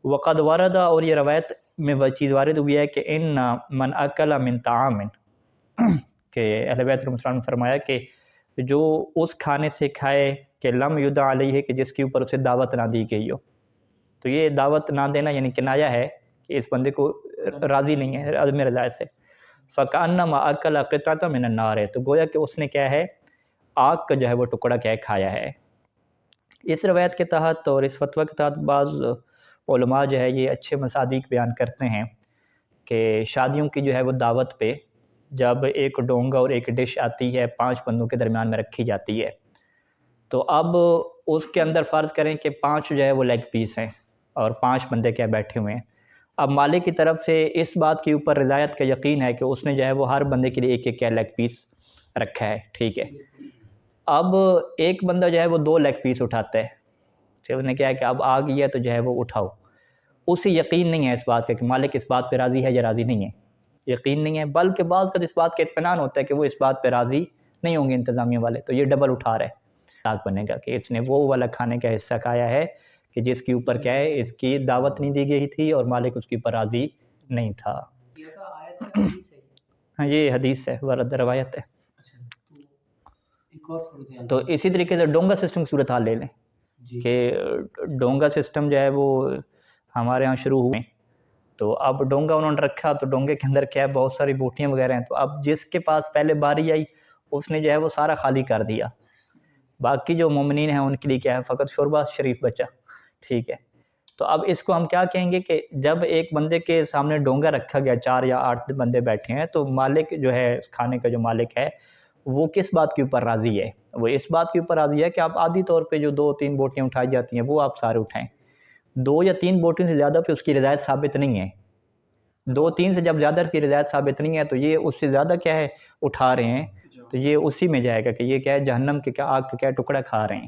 وقد وردا، اور یہ روایت میں وہ چیز وارد ہوئی ہے کہ ان من اکل من طعام، کہ اہل بیت علیہ السلام نے فرمایا کہ جو اس کھانے سے کھائے کہ لم یدع علیہ، کہ جس کے اوپر اسے دعوت نہ دی گئی ہو. تو یہ دعوت نہ دینا یعنی کنایہ ہے کہ اس بندے کو راضی نہیں ہے عدم رضایت سے. فَكَأَنَّمَا أَكَلَ قِطْعَةً مِنَ النَّارِ، تو گویا کہ اس نے کیا ہے، آگ کا جو ہے وہ ٹکڑا کیا ہے، کھایا ہے. اس روایت کے تحت اور اس فتویٰ کے تحت بعض علماء جو ہے یہ اچھے مصادیق بیان کرتے ہیں کہ شادیوں کی جو ہے وہ دعوت پہ جب ایک ڈونگا اور ایک ڈش آتی ہے 5 بندوں کے درمیان میں رکھی جاتی ہے، تو اب اس کے اندر فرض کریں کہ 5 جو ہے وہ لیگ پیس ہیں اور 5 بندے کیا بیٹھے ہوئے ہیں. اب مالک کی طرف سے اس بات کے اوپر رضایت کا یقین ہے کہ اس نے جو ہے وہ ہر بندے کے لیے ایک ایک کیا لیگ پیس رکھا ہے، ٹھیک ہے. اب ایک بندہ جو ہے وہ 2 لیگ پیس اٹھاتا ہے، تو اس نے کیا ہے کہ اب آ گئی ہے تو جو ہے وہ اٹھاؤ. اسے یقین نہیں ہے اس بات کا کہ مالک اس بات پہ راضی ہے یا راضی نہیں ہے، یقین نہیں ہے، بلکہ بعض کا اس بات کا اطمینان ہوتا ہے کہ وہ اس بات پہ راضی نہیں ہوں گے انتظامیہ والے، تو یہ ڈبل اٹھا رہا ہے. بنے گا کہ اس نے وہ والا کھانے کا حصہ کھایا ہے کہ جس کے اوپر کیا ہے، اس کی دعوت نہیں دی گئی تھی اور مالک اس کے اوپر راضی نہیں تھا. ہاں یہ حدیث ہے، ورد روایت ہے. تو اسی طریقے سے ڈونگا سسٹم کی صورتحال لے لیں کہ ڈونگا سسٹم جو ہے وہ ہمارے ہاں شروع ہوئے، تو اب ڈونگا انہوں نے رکھا، تو ڈونگے کے اندر کیا ہے، بہت ساری بوٹیاں وغیرہ ہیں. تو اب جس کے پاس پہلے باری آئی اس نے جو ہے وہ سارا خالی کر دیا، باقی جو مومنین ہیں ان کے لیے کیا ہے، فقط شوربہ شریف بچا، ٹھیک ہے. تو اب اس کو ہم کیا کہیں گے کہ جب ایک بندے کے سامنے ڈونگا رکھا گیا، 4 یا 8 بندے بیٹھے ہیں، تو مالک جو ہے کھانے کا جو مالک ہے وہ کس بات کے اوپر راضی ہے؟ وہ اس بات کے اوپر راضی ہے کہ آپ عادی طور پہ جو 2-3 بوٹیاں اٹھائی جاتی ہیں وہ آپ سارے اٹھائیں. 2 یا 3 بوٹیوں سے زیادہ پہ اس کی رضایت ثابت نہیں ہے. 2-3 سے جب زیادہ کی رضایت ثابت نہیں ہے تو یہ اس سے زیادہ کیا ہے اٹھا رہے ہیں، تو یہ اسی میں جائے گا کہ یہ کیا ہے، جہنم کے کیا آگ کا کیا ٹکڑا کھا رہے ہیں،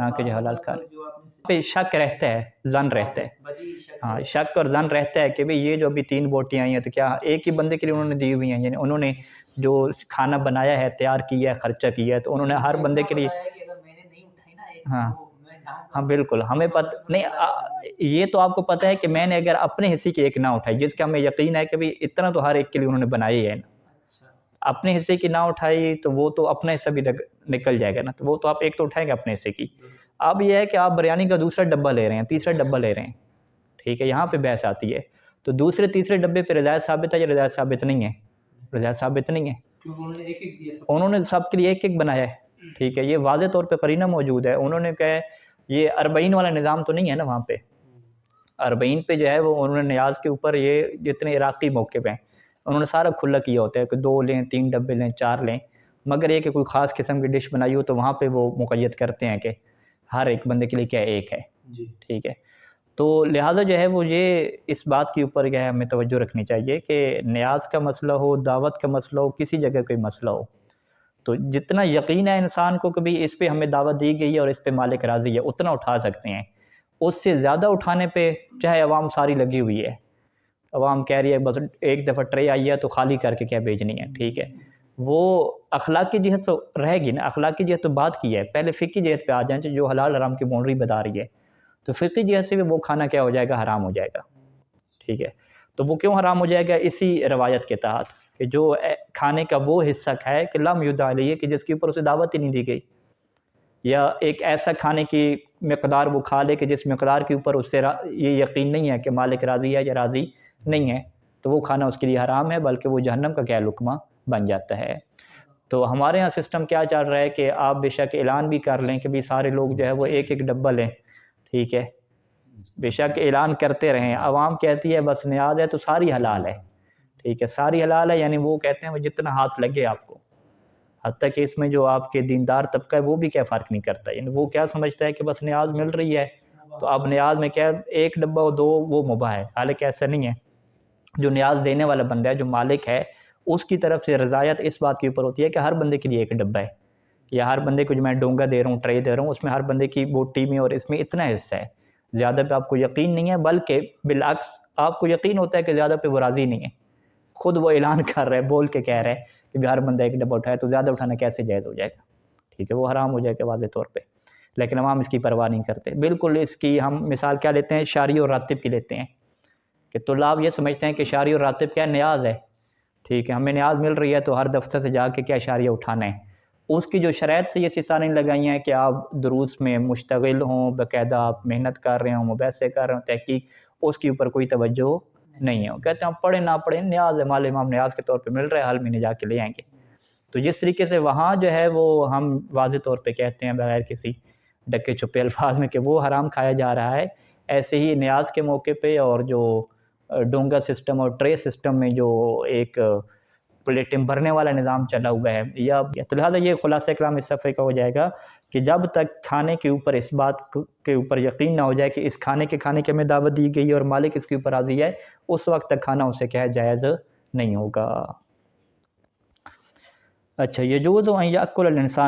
نہ کہ جو حلال کھا رہے ہیں. پہ شک رہتا ہے، ظن رہتا ہے، ہاں شک اور ظن رہتا ہے کہ بھئی یہ جو ابھی 3 بوٹیاں آئی ہیں تو کیا ایک ہی بندے کے لیے انہوں نے دی ہوئی ہیں، یعنی انہوں نے جو کھانا بنایا ہے، تیار کیا ہے، خرچہ کیا ہے، تو انہوں نے ہر بندے کے لیے. ہاں ہاں بالکل، ہمیں پتہ نہیں، یہ تو آپ کو پتہ ہے کہ میں نے اگر اپنے حصے کی ایک نہ اٹھائی، جس کا ہمیں یقین ہے کہ بھئی اتنا تو ہر ایک کے لیے انہوں نے بنائی ہے نا، اپنے حصے کی نہ اٹھائی تو وہ تو اپنا حصہ بھی نکل جائے گا نا، تو وہ تو آپ ایک تو اٹھائیں گے اپنے حصے کی. اب یہ ہے کہ آپ بریانی کا دوسرا ڈبہ لے رہے ہیں، تیسرا ڈبہ لے رہے ہیں، ٹھیک ہے، یہاں پہ بحث آتی ہے. تو دوسرے تیسرے ڈبے پہ رضایت ثابت ہے یا رضایت ثابت نہیں ہے؟ رضایت ثابت نہیں ہے، انہوں نے سب کے لیے ایک ایک بنایا ہے، ٹھیک ہے. یہ واضح طور پہ قرینہ موجود ہے. انہوں نے کہا ہے یہ 40 والا نظام تو نہیں ہے نا وہاں پہ، 40 پہ جو ہے وہ انہوں نے نیاز کے اوپر یہ جتنے عراقی موقع پہ ہیں انہوں نے سارا کھلا کیا ہوتا ہے کہ 2 لیں، 3 ڈبے لیں، 4 لیں، مگر یہ کہ کوئی خاص قسم کی ڈش بنائی ہو تو وہاں پہ وہ مقید کرتے ہیں کہ ہر ایک بندے کے لیے کیا ایک ہے، ٹھیک ہے. تو لہٰذا جو ہے وہ یہ اس بات کے اوپر کیا ہے ہمیں توجہ رکھنی چاہیے کہ نیاز کا مسئلہ ہو، دعوت کا مسئلہ ہو، کسی جگہ کوئی مسئلہ ہو، تو جتنا یقین ہے انسان کو کہ بھی اس پہ ہمیں دعوت دی گئی ہے اور اس پہ مالک راضی ہے اتنا اٹھا سکتے ہیں. اس سے زیادہ اٹھانے پہ چاہے عوام ساری لگی ہوئی ہے، عوام کہہ رہی ہے بس ایک دفعہ ٹرے آئی ہے تو خالی کر کے کیا بھیجنی ہے، ٹھیک ہے، وہ اخلاقی جہت تو رہے گی نا، اخلاقی جہت تو بات کی ہے. پہلے فقہی جہت پہ آ جائیں جو حلال حرام کی باؤنڈری بتا رہی ہے، تو فقہی جہت سے بھی وہ کھانا کیا ہو جائے گا، حرام ہو جائے گا، ٹھیک ہے. تو وہ کیوں حرام ہو جائے گا؟ اسی روایت کے تحت کہ جو کھانے کا وہ حصہ کھائے کہ لم یدع علیہ، کہ جس کے اوپر اسے دعوت ہی نہیں دی گئی، یا ایک ایسا کھانے کی مقدار وہ کھا لے کہ جس مقدار کے اوپر اس سے یہ یقین نہیں ہے کہ مالک راضی ہے یا راضی نہیں ہے، تو وہ کھانا اس کے لیے حرام ہے، بلکہ وہ جہنم کا کیا لقمہ بن جاتا ہے. تو ہمارے ہاں سسٹم کیا چل رہا ہے کہ آپ بے شک اعلان بھی کر لیں کہ بھی سارے لوگ جو ہے وہ ایک ایک ڈبہ لیں، ٹھیک ہے، بے شک اعلان کرتے رہیں، عوام کہتی ہے بس نیاز ہے تو ساری حلال ہے، ٹھیک ہے، ساری حلال ہے، یعنی وہ کہتے ہیں وہ جتنا ہاتھ لگے آپ کو، حتیٰ کہ اس میں جو آپ کے دیندار طبقہ ہے وہ بھی کیا فرق نہیں کرتا، یعنی وہ کیا سمجھتا ہے کہ بس نیاز مل رہی ہے تو اب نیاز میں کیا ایک ڈبہ ہو 2 وہ مباح ہے، حالانکہ ایسا نہیں ہے. جو نیاز دینے والا بندہ ہے، جو مالک ہے، اس کی طرف سے رضایت اس بات کے اوپر ہوتی ہے کہ ہر بندے کے لیے ایک ڈبہ ہے، یا ہر بندے کو جو میں ڈونگا دے رہا ہوں، ٹرے دے رہا ہوں، اس میں ہر بندے کی بوٹی میں اور اس میں اتنا حصہ ہے. زیادہ پہ آپ کو یقین نہیں ہے، بلکہ بالعکس آپ کو یقین ہوتا ہے کہ زیادہ پہ وہ راضی نہیں ہے، خود وہ اعلان کر رہا ہے، بول کے کہہ رہا ہے کہ ہر بندہ ایک ڈبہ اٹھائے، تو زیادہ اٹھانا کیسے جائز ہو جائے گا، ٹھیک ہے، وہ حرام ہو جائے گا واضح طور پہ. لیکن عوام اس کی پرواہ نہیں کرتے. بالکل اس کی ہم مثال کیا لیتے ہیں؟ شاری اور راتب کی لیتے ہیں کہ طلاب یہ سمجھتے ہیں کہ شاری اور راتب کیا نیاز ہے، ٹھیک ہے، ہمیں نیاز مل رہی ہے تو ہر دفتر سے جا کے کیا شاریہ اٹھانا ہے. اس کی جو شرائط سے یہ سیسانیں لگائی ہیں کہ آپ دروس میں مشتغل ہوں، باقاعدہ آپ محنت کر رہے ہوں، مباحثے کر رہے ہوں، تحقیق، اس کے اوپر کوئی توجہ نہیں ہے. وہ کہتے ہیں ہم پڑھیں نہ پڑھیں نیاز ہے، مال امام نیاز کے طور پہ مل رہا ہے، حال مہینے جا کے لے آئیں گے. تو جس طریقے سے وہاں جو ہے وہ ہم واضح طور پہ کہتے ہیں بغیر کسی ڈکے چھپے الفاظ میں کہ وہ حرام کھایا جا رہا ہے، ایسے ہی نیاز کے موقع پہ اور جو ڈونگا سسٹم اور ٹرے سسٹم میں جو ایک پلیٹیں بھرنے والا نظام چلا ہوا ہے یا تو لہٰذا یہ خلاصہ کلام اس صفحے کا ہو جائے گا کہ جب تک کھانے کے اوپر اس بات کے اوپر یقین نہ ہو جائے کہ اس کھانے کی ہمیں دعوت دی گئی ہے اور مالک اس کے اوپر راضی ہے، اس وقت تک کھانا اسے کیا جائز نہیں ہوگا. اچھا، یجوز ان یاکل الانسان